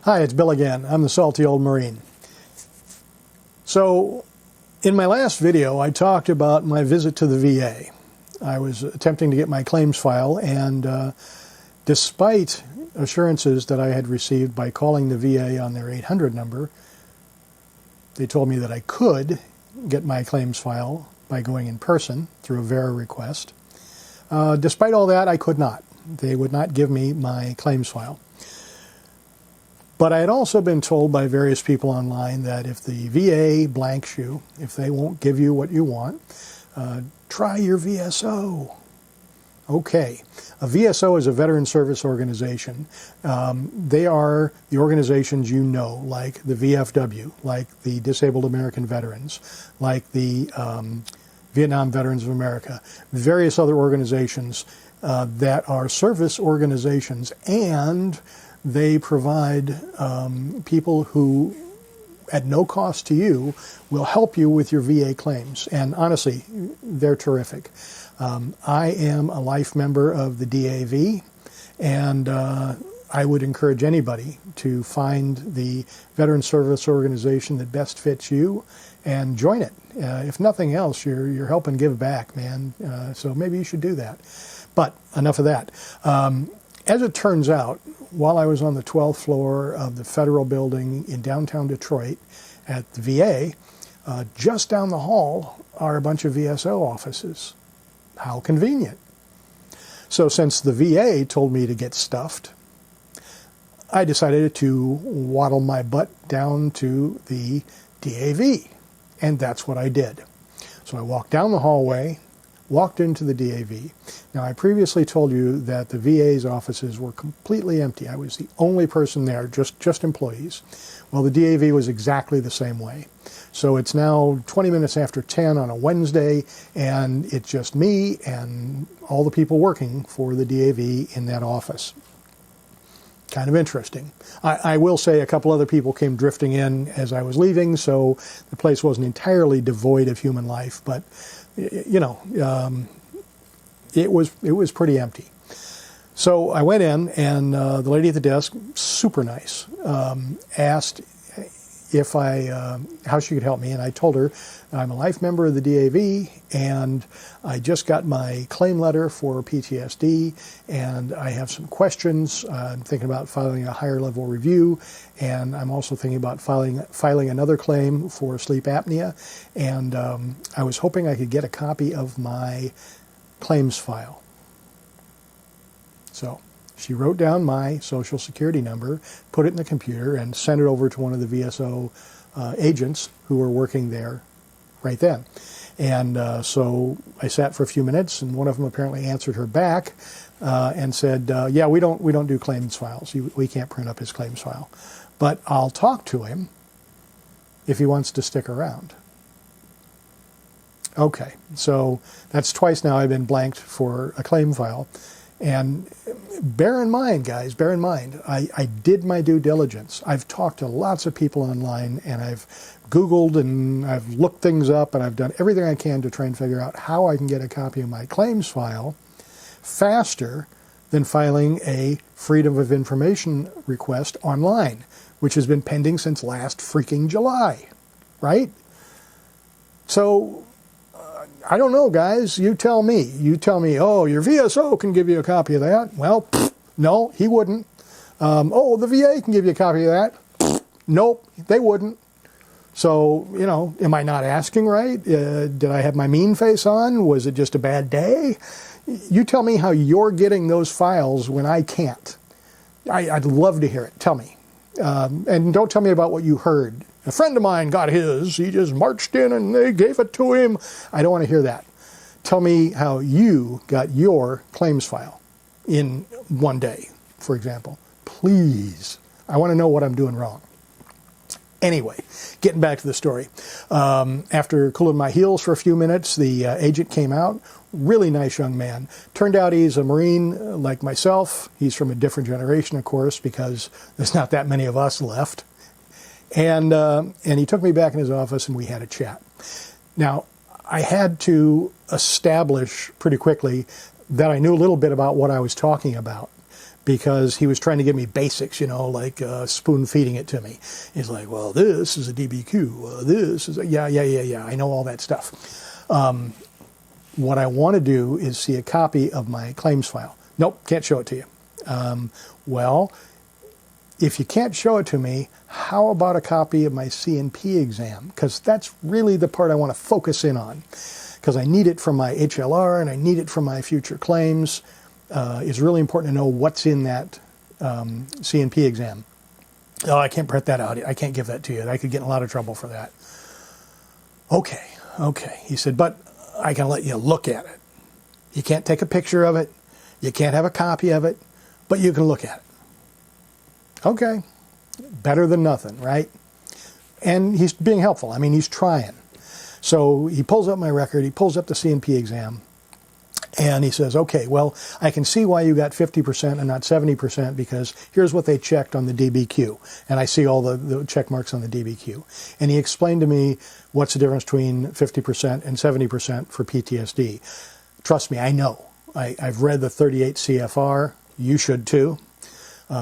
Hi, it's Bill again. I'm the salty old Marine. So, in my last video, I talked about my visit to the VA. I was attempting to get my claims file, and despite assurances that I had received by calling the VA on their 800 number, they told me that I could get my claims file by going in person through a VERA request. Despite all that, I could not. They would not give me my claims file. But I had also been told by various people online that if the VA blanks you, if they won't give you what you want, try your VSO. Okay, a VSO is a veteran service organization. They are the organizations you know, like the VFW, like the Disabled American Veterans, like the Vietnam Veterans of America, various other organizations that are service organizations, and they provide people who, at no cost to you, will help you with your VA claims. And honestly, they're terrific. I am a life member of the DAV, and I would encourage anybody to find the veteran service organization that best fits you and join it. If nothing else, you're helping give back, man. So maybe you should do that. But enough of that. As it turns out, while I was on the 12th floor of the federal building in downtown Detroit at the VA, just down the hall are a bunch of VSO offices. How convenient. So since the VA told me to get stuffed, I decided to waddle my butt down to the DAV, and that's what I did. So I walked down the hallway, walked into the DAV. Now, I previously told you that the VA's offices were completely empty. I was the only person there, just employees. Well, the DAV was exactly the same way. So it's now 20 minutes after 10 on a Wednesday, and it's just me and all the people working for the DAV in that office. Kind of interesting. I will say a couple other people came drifting in as I was leaving, so the place wasn't entirely devoid of human life, but you know, it was pretty empty. So I went in, and the lady at the desk, super nice, asked if how she could help me, and I told her I'm a life member of the DAV, and I just got my claim letter for PTSD, and I have some questions. I'm thinking about filing a higher level review, and I'm also thinking about filing another claim for sleep apnea, and I was hoping I could get a copy of my claims file. So she wrote down my social security number, put it in the computer, and sent it over to one of the VSO agents who were working there right then. And so I sat for a few minutes, and one of them apparently answered her back and said, yeah, we don't do claims files. We can't print up his claims file. But I'll talk to him if he wants to stick around. Okay, so that's twice now I've been blanked for a claim file. And bear in mind, guys, bear in mind, I did my due diligence. I've talked to lots of people online, and I've Googled, and I've looked things up, and I've done everything I can to try and figure out how I can get a copy of my claims file faster than filing a Freedom of Information request online, which has been pending since last freaking July, right? So I don't know, guys. You tell me. You tell me, oh, your VSO can give you a copy of that. Well, no, he wouldn't. Oh, the VA can give you a copy of that. Nope, they wouldn't. So, you know, am I not asking right? Did I have my mean face on? Was it just a bad day? You tell me how you're getting those files when I can't. I'd love to hear it. Tell me. And don't tell me about what you heard. A friend of mine got his. He just marched in and they gave it to him. I don't want to hear that. Tell me how you got your claims file in one day, for example. Please. I want to know what I'm doing wrong. Anyway, getting back to the story. After cooling my heels for a few minutes, the agent came out. Really nice young man. Turned out he's a Marine like myself. He's from a different generation, of course, because there's not that many of us left. And he took me back in his office, and we had a chat. Now, I had to establish pretty quickly that I knew a little bit about what I was talking about, because he was trying to give me basics, you know, like spoon feeding it to me. He's like, well, this is a DBQ. This is a, yeah. I know all that stuff. What I want to do is see a copy of my claims file. Nope, can't show it to you. Well, if you can't show it to me, how about a copy of my C&P exam? Because that's really the part I want to focus in on. Because I need it for my HLR and I need it for my future claims. It's really important to know what's in that C&P exam. Oh, I can't print that out. I can't give that to you. I could get in a lot of trouble for that. Okay. He said, but I can let you look at it. You can't take a picture of it. You can't have a copy of it, but you can look at it. Okay. Better than nothing, right? And he's being helpful. I mean, he's trying. So he pulls up my record. He pulls up the C&P exam. And he says, okay, well, I can see why you got 50% and not 70% because here's what they checked on the DBQ. And I see all the check marks on the DBQ. And he explained to me what's the difference between 50% and 70% for PTSD. Trust me, I know. I've read the 38 CFR. You should too.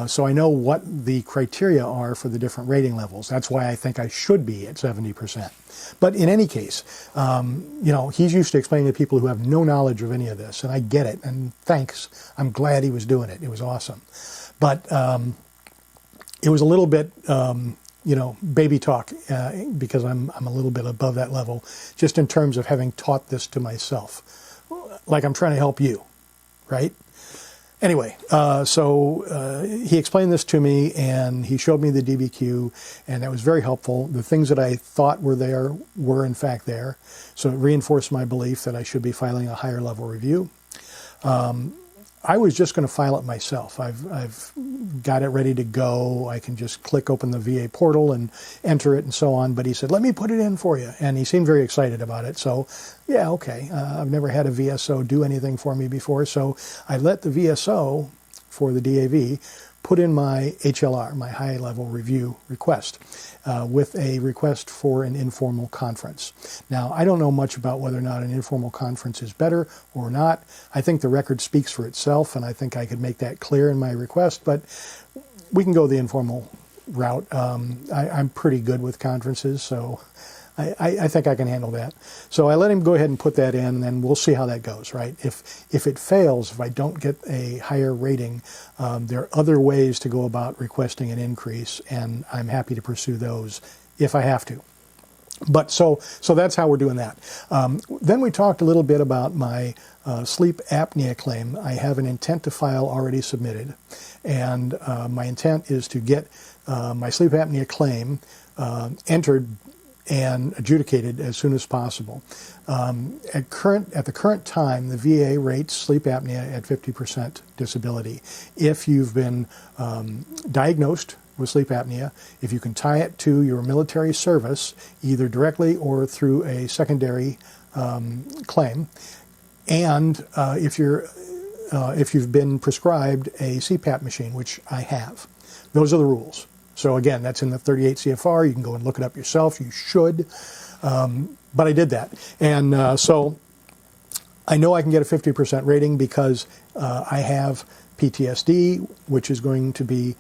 So I know what the criteria are for the different rating levels. That's why I think I should be at 70%. But in any case, you know, he's used to explaining to people who have no knowledge of any of this, and I get it, and thanks. I'm glad he was doing it. It was awesome. But it was a little bit, you know, baby talk, because I'm a little bit above that level, just in terms of having taught this to myself. Like I'm trying to help you, right? Anyway, so he explained this to me, and he showed me the DBQ, and that was very helpful. The things that I thought were there were in fact there, so it reinforced my belief that I should be filing a higher level review. I was just going to file it myself. I've got it ready to go. I can just open the VA portal and enter it and so on. But he said, let me put it in for you. And he seemed very excited about it. So, yeah, okay. I've never had a VSO do anything for me before. So I let the VSO for the DAV put in my HLR, my high-level review request, with a request for an informal conference. Now, I don't know much about whether or not an informal conference is better or not. I think the record speaks for itself, and I think I could make that clear in my request, but we can go the informal route. I'm pretty good with conferences, so I think I can handle that. So I let him go ahead and put that in, and then we'll see how that goes, right? If it fails, if I don't get a higher rating, there are other ways to go about requesting an increase, and I'm happy to pursue those if I have to. But so that's how we're doing that. Then we talked a little bit about my sleep apnea claim. I have an intent to file already submitted, and my intent is to get my sleep apnea claim entered and adjudicated as soon as possible. At the current time, the VA rates sleep apnea at 50% disability. If you've been diagnosed with sleep apnea, if you can tie it to your military service, either directly or through a secondary claim, and if you've been prescribed a CPAP machine, which I have. Those are the rules. So again, that's in the 38 CFR. You can go and look it up yourself. You should. But I did that. And so I know I can get a 50% rating because I have PTSD, which is going to be,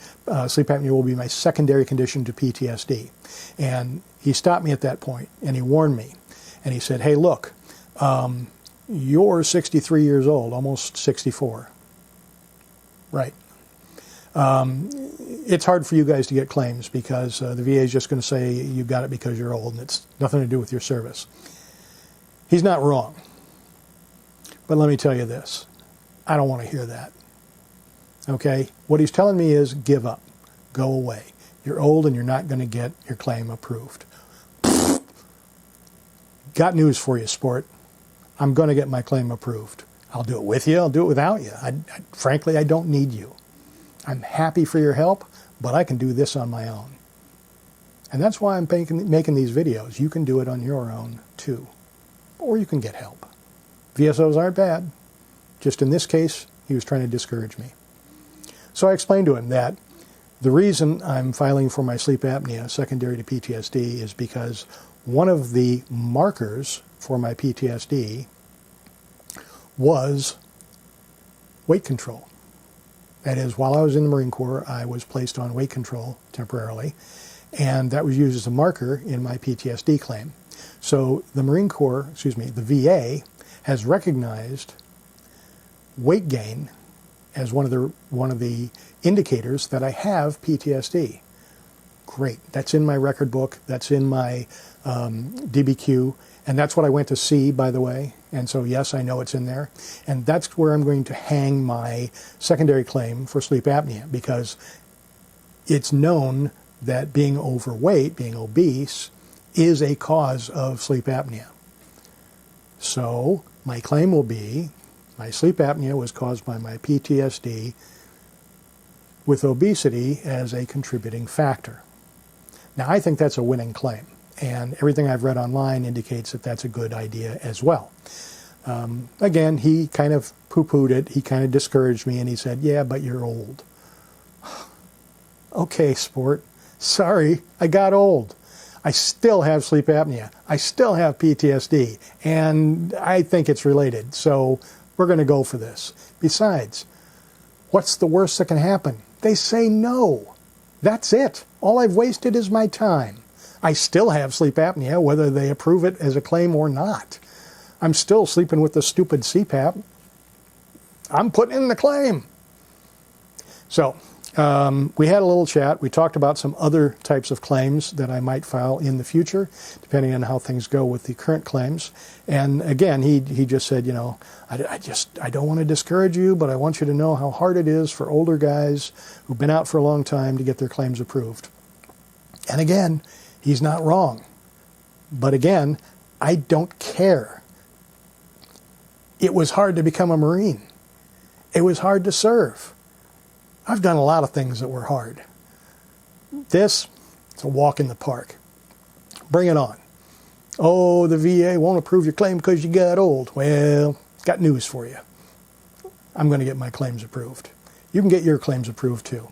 sleep apnea will be my secondary condition to PTSD. And he stopped me at that point, and he warned me. And he said, hey, look, you're 63 years old, almost 64. Right. It's hard for you guys to get claims because the VA is just going to say you got it because you're old and it's nothing to do with your service. He's not wrong. But let me tell you this. I don't want to hear that. Okay? What he's telling me is give up. Go away. You're old and you're not going to get your claim approved. Got news for you, sport. I'm going to get my claim approved. I'll do it with you. I'll do it without you. Frankly, I don't need you. I'm happy for your help, but I can do this on my own. And that's why I'm making these videos. You can do it on your own, too. Or you can get help. VSOs aren't bad. Just in this case, he was trying to discourage me. So I explained to him that the reason I'm filing for my sleep apnea secondary to PTSD is because one of the markers for my PTSD was weight control. That is, while I was in the Marine Corps, I was placed on weight control temporarily, and that was used as a marker in my PTSD claim. So the Marine Corps, the VA, has recognized weight gain as one of the indicators that I have PTSD. Great. That's in my record book. That's in my DBQ. And that's what I went to see, by the way. And so, yes, I know it's in there. And that's where I'm going to hang my secondary claim for sleep apnea, because it's known that being overweight, being obese, is a cause of sleep apnea. So my claim will be my sleep apnea was caused by my PTSD with obesity as a contributing factor. Now, I think that's a winning claim, and everything I've read online indicates that that's a good idea as well. Again, he kind of poo-pooed it. He kind of discouraged me, and he said, yeah, but you're old. Okay, sport. Sorry, I got old. I still have sleep apnea. I still have PTSD, and I think it's related. So we're going to go for this. Besides, what's the worst that can happen? They say no. That's it. All I've wasted is my time. I still have sleep apnea, whether they approve it as a claim or not. I'm still sleeping with the stupid CPAP. I'm putting in the claim. So we had a little chat. We talked about some other types of claims that I might file in the future, depending on how things go with the current claims. And again, he just said, you know, I don't want to discourage you, but I want you to know how hard it is for older guys who've been out for a long time to get their claims approved. And again, he's not wrong. But again, I don't care. It was hard to become a Marine. It was hard to serve. I've done a lot of things that were hard. It's a walk in the park. Bring it on. Oh, the VA won't approve your claim because you got old. Well, got news for you. I'm going to get my claims approved. You can get your claims approved too.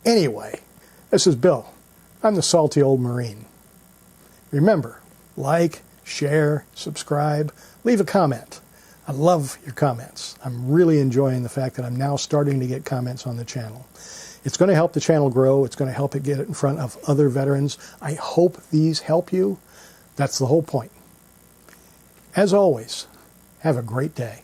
Anyway, this is Bill. I'm the salty old Marine. Remember, like, share, subscribe, leave a comment. I love your comments. I'm really enjoying the fact that I'm now starting to get comments on the channel. It's going to help the channel grow. It's going to help it get in front of other veterans. I hope these help you. That's the whole point. As always, have a great day.